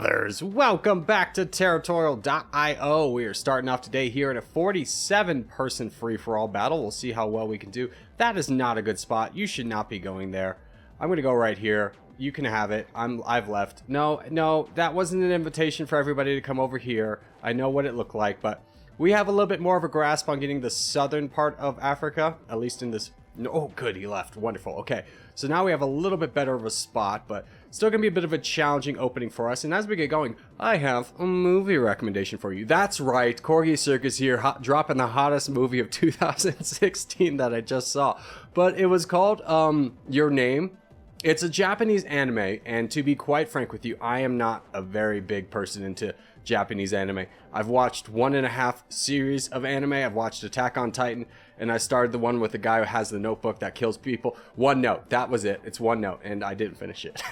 brothers, welcome back to Territorial IO. We are starting off today here in a 47-person free-for-all battle. We'll see how well we can do. That is not a good spot. You should not be going there. I'm going to go right here. You can have it. I've left. No, that wasn't an invitation for everybody to come over here. I know what it looked like, but we have a little bit more of a grasp on getting the southern part of Africa, at least in this. No, oh, good, he left. Wonderful. Okay, so now we have a little bit better of a spot, but still going to be a bit of a challenging opening for us. And as we get going, I have a movie recommendation for you. That's right, Corgi Circus here, dropping the hottest movie of 2016 that I just saw. But it was called Your Name. It's a Japanese anime, and to be quite frank with you, I am not a very big person into Japanese anime. I've watched 1.5 series of anime. I've watched Attack on Titan, and I started the one with the guy who has the notebook that kills people. One note, that was it. It's one note, and I didn't finish it.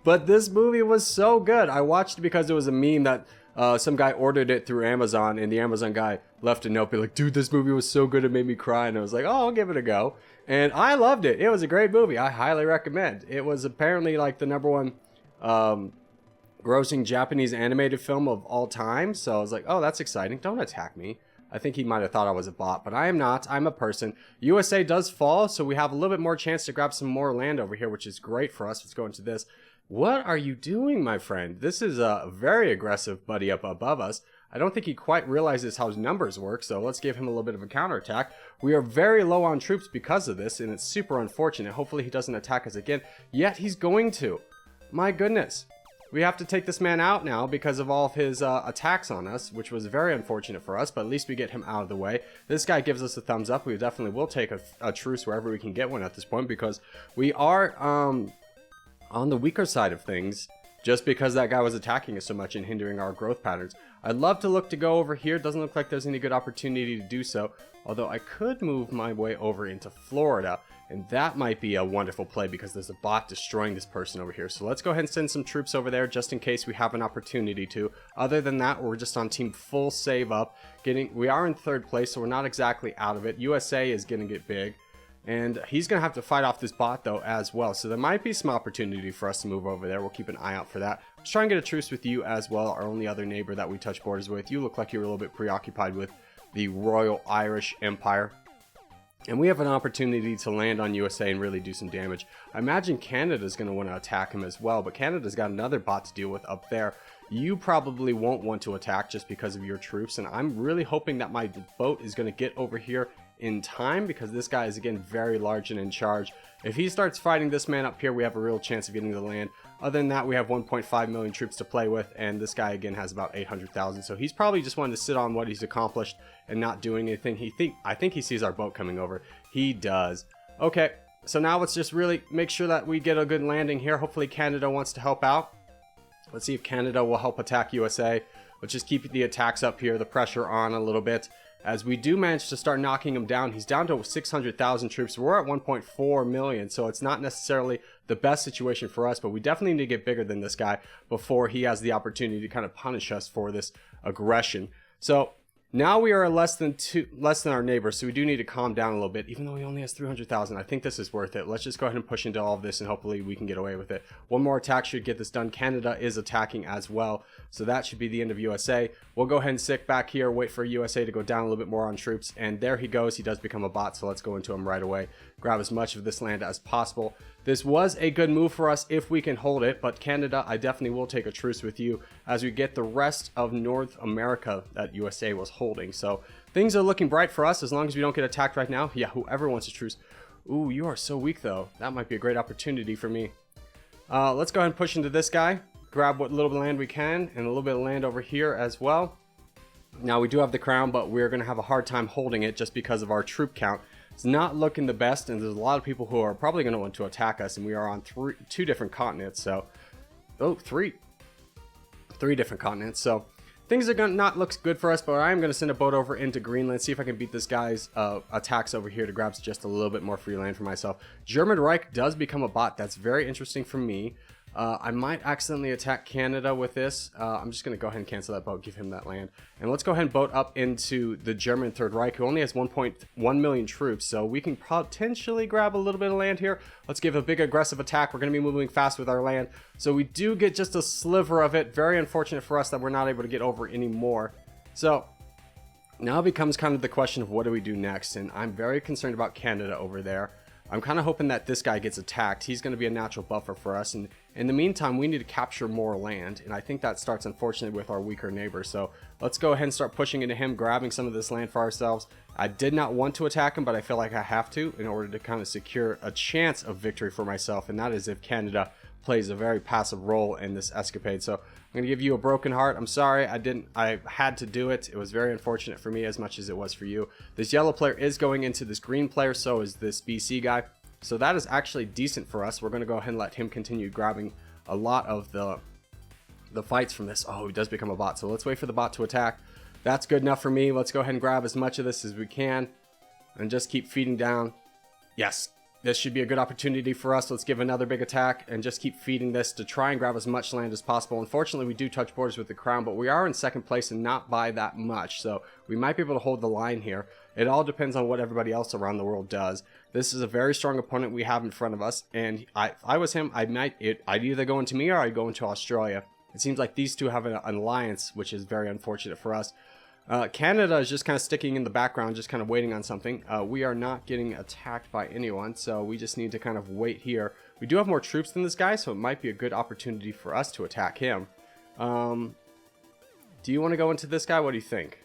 But this movie was so good. I watched it because it was a meme that some guy ordered it through Amazon, and the Amazon guy left a note, be like, dude, this movie was so good it made me cry. And I was like, oh, I'll give it a go. And I loved it. It was a great movie. I highly recommend. It was apparently like the #1 grossing Japanese animated film of all time. So I was like, oh, that's exciting. Don't attack me. I think he might have thought I was a bot, but I am not. I'm a person. USA does fall, so we have a little bit more chance to grab some more land over here, which is great for us. Let's go into this. What are you doing, my friend? This is a very aggressive buddy up above us. I don't think he quite realizes how his numbers work, so let's give him a little bit of a counterattack. We are very low on troops because of this, and it's super unfortunate. Hopefully he doesn't attack us again, yet he's going to. My goodness. We have to take this man out now because of all of his attacks on us, which was very unfortunate for us, but at least we get him out of the way. This guy gives us a thumbs up. We definitely will take a truce wherever we can get one at this point, because we are on the weaker side of things, just because that guy was attacking us so much and hindering our growth patterns. I'd love to look to go over here. Doesn't look like there's any good opportunity to do so, although I could move my way over into Florida, and that might be a wonderful play because there's a bot destroying this person over here. So let's go ahead and send some troops over there just in case we have an opportunity to. Other than that, we're just on team full save up. We are in 3rd place, so we're not exactly out of it. USA is going to get big. And he's going to have to fight off this bot, though, as well. So there might be some opportunity for us to move over there. We'll keep an eye out for that. Let's try and get a truce with you as well, our only other neighbor that we touch borders with. You look like you're a little bit preoccupied with the Royal Irish Empire. And we have an opportunity to land on USA and really do some damage. I imagine Canada's going to want to attack him as well, but Canada's got another bot to deal with up there. You probably won't want to attack just because of your troops, and I'm really hoping that my boat is going to get over here in time, because this guy is again very large and in charge. If he starts fighting this man up here, we have a real chance of getting the land. Other than that, we have 1.5 million troops to play with, and this guy again has about 800,000, so he's probably just wanting to sit on what he's accomplished and not doing anything. I think he sees our boat coming over. He does. Okay, so now let's just really make sure that we get a good landing here. Hopefully Canada wants to help out. Let's see if Canada will help attack USA. Let's just keep the attacks up here, the pressure on a little bit. As we do manage to start knocking him down, he's down to 600,000 troops. We're at 1.4 million, so it's not necessarily the best situation for us, but we definitely need to get bigger than this guy before he has the opportunity to kind of punish us for this aggression. So now we are less than our neighbors, so we do need to calm down a little bit. Even though he only has 300,000, I think this is worth it. Let's just go ahead and push into all of this, and hopefully we can get away with it. One more attack should get this done. Canada is attacking as well, so that should be the end of USA. We'll go ahead and sit back here, wait for USA to go down a little bit more on troops, and there he goes. He does become a bot, so let's go into him right away. Grab as much of this land as possible. This was a good move for us if we can hold it, but Canada, I definitely will take a truce with you as we get the rest of North America that USA was holding. So things are looking bright for us as long as we don't get attacked right now. Yeah, whoever wants a truce. Ooh, you are so weak though. That might be a great opportunity for me. Let's go ahead and push into this guy. Grab what little land we can, and a little bit of land over here as well. Now we do have the crown, but we're going to have a hard time holding it just because of our troop count. It's not looking the best, and there's a lot of people who are probably going to want to attack us, and we are on two different continents, so three different continents, so things are going to not look good for us. But I am going to send a boat over into Greenland, see if I can beat this guy's attacks over here to grab just a little bit more free land for myself. German Reich does become a bot. That's very interesting for me. I might accidentally attack Canada with this. I'm just going to go ahead and cancel that boat, give him that land. And let's go ahead and boat up into the German Third Reich, who only has 1.1 million troops. So we can potentially grab a little bit of land here. Let's give a big aggressive attack. We're going to be moving fast with our land. So we do get just a sliver of it. Very unfortunate for us that we're not able to get over anymore. So now it becomes kind of the question of what do we do next. And I'm very concerned about Canada over there. I'm kind of hoping that this guy gets attacked. He's going to be a natural buffer for us. And in the meantime, we need to capture more land. And I think that starts, unfortunately, with our weaker neighbor. So let's go ahead and start pushing into him, grabbing some of this land for ourselves. I did not want to attack him, but I feel like I have to in order to kind of secure a chance of victory for myself. And that is if Canada plays a very passive role in this escapade. So I'm going to give you a broken heart. I'm sorry. I had to do it. It was very unfortunate for me as much as it was for you. This yellow player is going into this green player. So is this BC guy. So that is actually decent for us. We're going to go ahead and let him continue grabbing a lot of the fights from this. Oh, he does become a bot. So let's wait for the bot to attack. That's good enough for me. Let's go ahead and grab as much of this as we can and just keep feeding down. Yes. This should be a good opportunity for us. Let's give another big attack and just keep feeding this to try and grab as much land as possible. Unfortunately, we do touch borders with the crown, but we are in second place and not by that much. So we might be able to hold the line here. It all depends on what everybody else around the world does. This is a very strong opponent we have in front of us. And if I was him, I'd either go into me or I'd go into Australia. It seems like these two have an alliance, which is very unfortunate for us. Canada is just kind of sticking in the background, just kind of waiting on something. We are not getting attacked by anyone, so we just need to kind of wait here. We do have more troops than this guy, so it might be a good opportunity for us to attack him. Do you want to go into this guy? What do you think?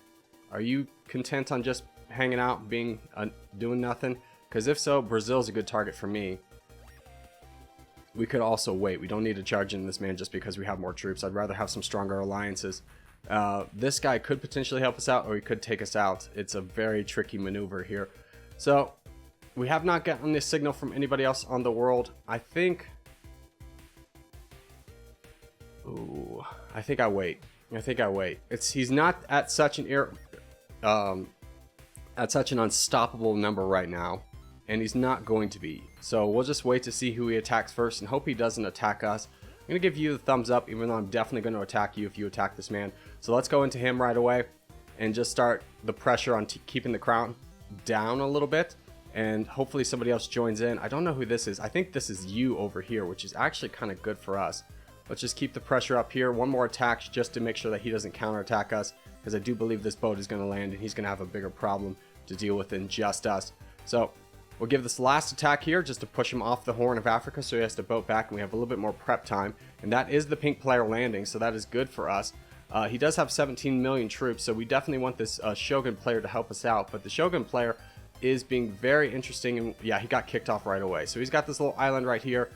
Are you content on just hanging out, being doing nothing? Because if so, Brazil's a good target for me. We could also wait. We don't need to charge in this man just because we have more troops. I'd rather have some stronger alliances. This guy could potentially help us out, or he could take us out. It's a very tricky maneuver here. So we have not gotten this signal from anybody else on the world. I think I wait. He's not at such an unstoppable number right now, and he's not going to be. So we'll just wait to see who he attacks first and hope he doesn't attack us. I'm going to give you the thumbs up, even though I'm definitely going to attack you if you attack this man. So let's go into him right away and just start the pressure on keeping the crown down a little bit. And hopefully somebody else joins in. I don't know who this is. I think this is you over here, which is actually kind of good for us. Let's just keep the pressure up here. One more attack just to make sure that he doesn't counterattack us, because I do believe this boat is going to land and he's going to have a bigger problem to deal with than just us. So we'll give this last attack here just to push him off the Horn of Africa so he has to boat back, and we have a little bit more prep time. And that is the pink player landing, so that is good for us. He does have 17 million troops, so we definitely want this Shogun player to help us out. But the Shogun player is being very interesting, and yeah, he got kicked off right away. So he's got this little island right here.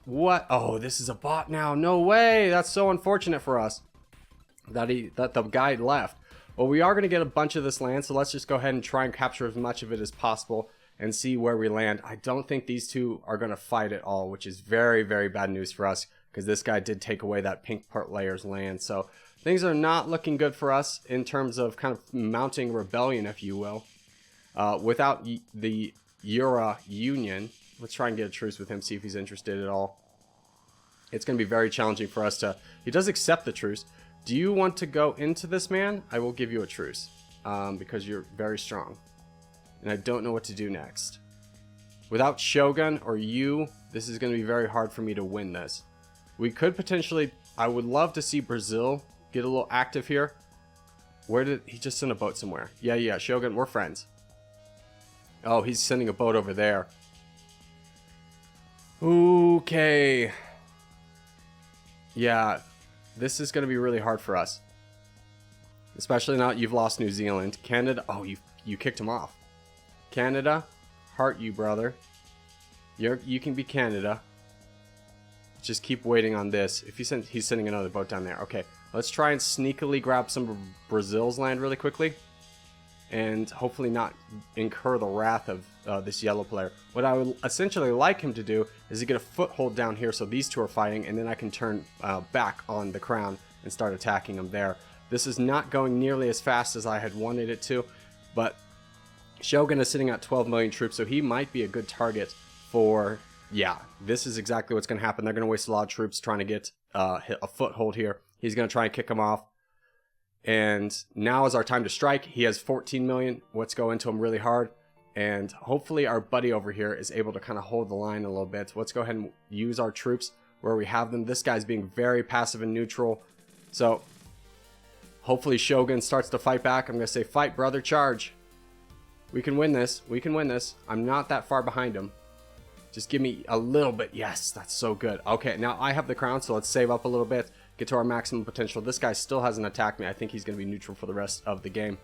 What? Oh, this is a bot now. No way. That's so unfortunate for us that the guy left. Well, we are going to get a bunch of this land, so let's just go ahead and try and capture as much of it as possible and see where we land. I don't think these two are going to fight at all, which is very, very bad news for us, because this guy did take away that pink part layer's land. So things are not looking good for us in terms of kind of mounting rebellion, if you will. Without the Euro Union, let's try and get a truce with him, see if he's interested at all. It's going to be very challenging for us to... He does accept the truce. Do you want to go into this man? I will give you a truce, because you're very strong. And I don't know what to do next. Without Shogun or you, this is going to be very hard for me to win this. We could potentially... I would love to see Brazil get a little active here. Where did... He just sent a boat somewhere. Yeah, Shogun, we're friends. Oh, he's sending a boat over there. Okay. Yeah, this is going to be really hard for us. Especially now that you've lost New Zealand. Canada... Oh, you kicked him off. Canada, heart you, brother. You can be Canada. Just keep waiting on this. If he's sending another boat down there. Okay, let's try and sneakily grab some of Brazil's land really quickly, and hopefully not incur the wrath of this yellow player. What I would essentially like him to do is to get a foothold down here so these two are fighting, and then I can turn back on the crown and start attacking them there. This is not going nearly as fast as I had wanted it to, but Shogun is sitting at 12 million troops, so he might be a good target for yeah, this is exactly what's going to happen. They're going to waste a lot of troops trying to get a foothold here. He's going to try and kick him off. And now is our time to strike. He has 14 million. Let's go into him really hard. And hopefully our buddy over here is able to kind of hold the line a little bit. Let's go ahead and use our troops where we have them. This guy's being very passive and neutral. So hopefully Shogun starts to fight back. I'm going to say, fight, brother, charge. We can win this. We can win this. I'm not that far behind him. Just give me a little bit. Yes, that's so good. Okay, now I have the crown, so let's save up a little bit. Get to our maximum potential. This guy still hasn't attacked me. I think he's going to be neutral for the rest of the game.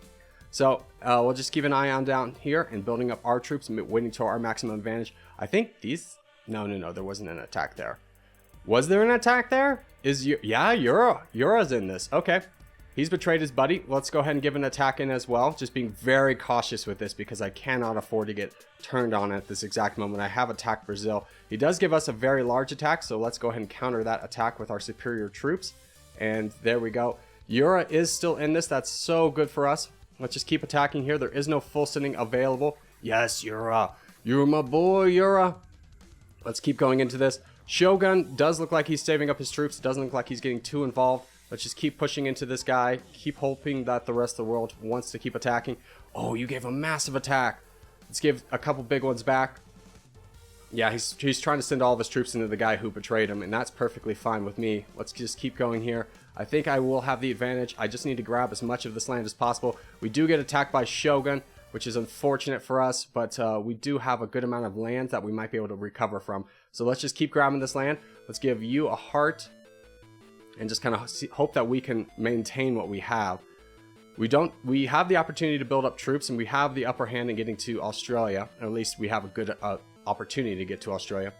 So we'll just keep an eye on down here and building up our troops and waiting to our maximum advantage. I think these... No, there wasn't an attack there. Was there an attack there? Yeah, Yura's in this. Okay. He's betrayed his buddy. Let's go ahead and give an attack in as well. Just being very cautious with this because I cannot afford to get turned on at this exact moment. I have attacked Brazil. He does give us a very large attack, so let's go ahead and counter that attack with our superior troops. And there we go. Yura is still in this. That's so good for us. Let's just keep attacking here. There is no full sending available. Yes, Yura. You're my boy, Yura. Let's keep going into this. Shogun does look like he's saving up his troops. Doesn't look like he's getting too involved. Let's just keep pushing into this guy. Keep hoping that the rest of the world wants to keep attacking. Oh, you gave a massive attack. Let's give a couple big ones back. Yeah, he's trying to send all of his troops into the guy who betrayed him, and that's perfectly fine with me. Let's just keep going here. I think I will have the advantage. I just need to grab as much of this land as possible. We do get attacked by Shogun, which is unfortunate for us, but we do have a good amount of land that we might be able to recover from. So let's just keep grabbing this land. Let's give you a heart and just kind of hope that we can maintain what we have. We have the opportunity to build up troops, and we have the upper hand in getting to Australia. Or at least we have a good opportunity to get to Australia.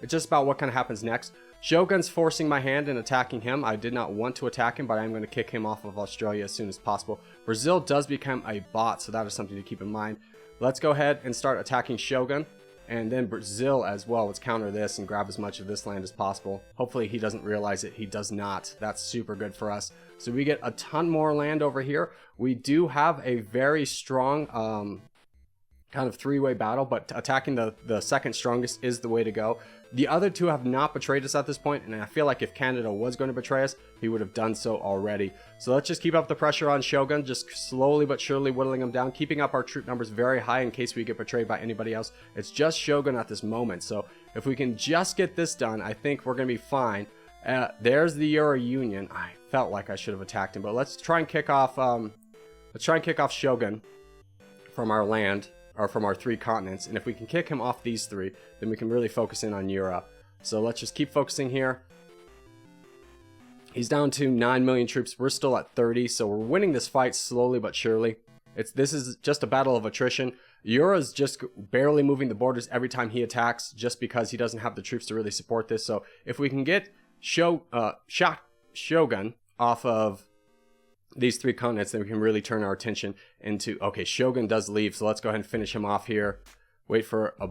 It's just about what kind of happens next. Shogun's forcing my hand and attacking him. I did not want to attack him, but I'm going to kick him off of Australia as soon as possible. Brazil does become a bot, so that is something to keep in mind. Let's go ahead and start attacking Shogun. And then Brazil as well. Let's counter this and grab as much of this land as possible. Hopefully he doesn't realize it. He does not. That's super good for us. So we get a ton more land over here. We do have a very strong kind of three-way battle, but attacking the second strongest is the way to go. The other two have not betrayed us at this point, and I feel like if Canada was going to betray us, he would have done so already. So let's just keep up the pressure on Shogun, just slowly but surely whittling him down, keeping up our troop numbers very high in case we get betrayed by anybody else. It's just Shogun at this moment, so if we can just get this done, I think we're going to be fine. There's the Euro Union. I felt like I should have attacked him, but let's try and kick off Shogun from our land, or from our 3 continents, and if we can kick him off these 3, then we can really focus in on Europe. So let's just keep focusing here. He's down to 9 million troops. We're still at 30, so we're winning this fight slowly but surely. This is just a battle of attrition. Yura's just barely moving the borders every time he attacks, just because he doesn't have the troops to really support this. So if we can get Shogun off of these 3 continents, then we can really turn our attention into... Okay, Shogun does leave, so let's go ahead and finish him off here. Wait for a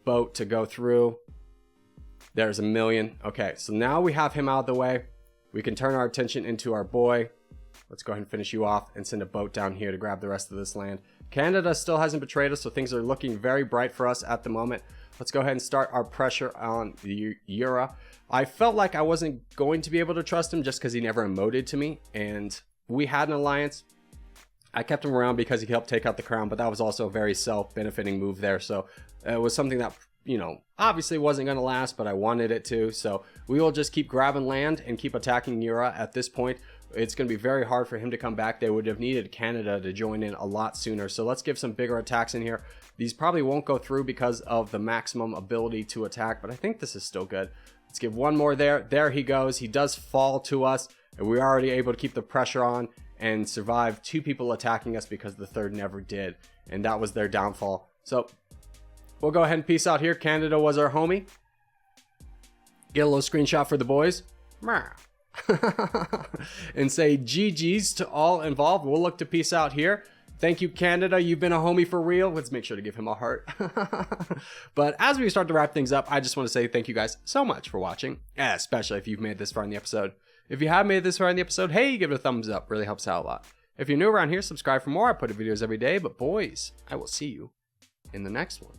boat to go through. There's 1 million. Okay, so now we have him out of the way. We can turn our attention into our boy. Let's go ahead and finish you off and send a boat down here to grab the rest of this land. Canada still hasn't betrayed us, so things are looking very bright for us at the moment. Let's go ahead and start our pressure on the Yura. I felt like I wasn't going to be able to trust him just because he never emoted to me, and we had an alliance. I kept him around because he helped take out the crown, but that was also a very self-benefiting move there. So it was something that, you know, obviously wasn't going to last, but I wanted it to. So we will just keep grabbing land and keep attacking Yura at this point. It's going to be very hard for him to come back. They would have needed Canada to join in a lot sooner. So let's give some bigger attacks in here. These probably won't go through because of the maximum ability to attack, but I think this is still good. Let's give one more there. There he goes. He does fall to us. And we're already able to keep the pressure on and survive 2 people attacking us because the third never did. And that was their downfall. So we'll go ahead and peace out here. Canada was our homie. Get a little screenshot for the boys. And say GG's to all involved. We'll look to peace out here. Thank you, Canada. You've been a homie for real. Let's make sure to give him a heart. But as we start to wrap things up, I just want to say thank you guys so much for watching, especially if you've made this far in the episode. If you have made it this far in the episode, hey, give it a thumbs up. Really helps out a lot. If you're new around here, subscribe for more. I put videos every day. But boys, I will see you in the next one.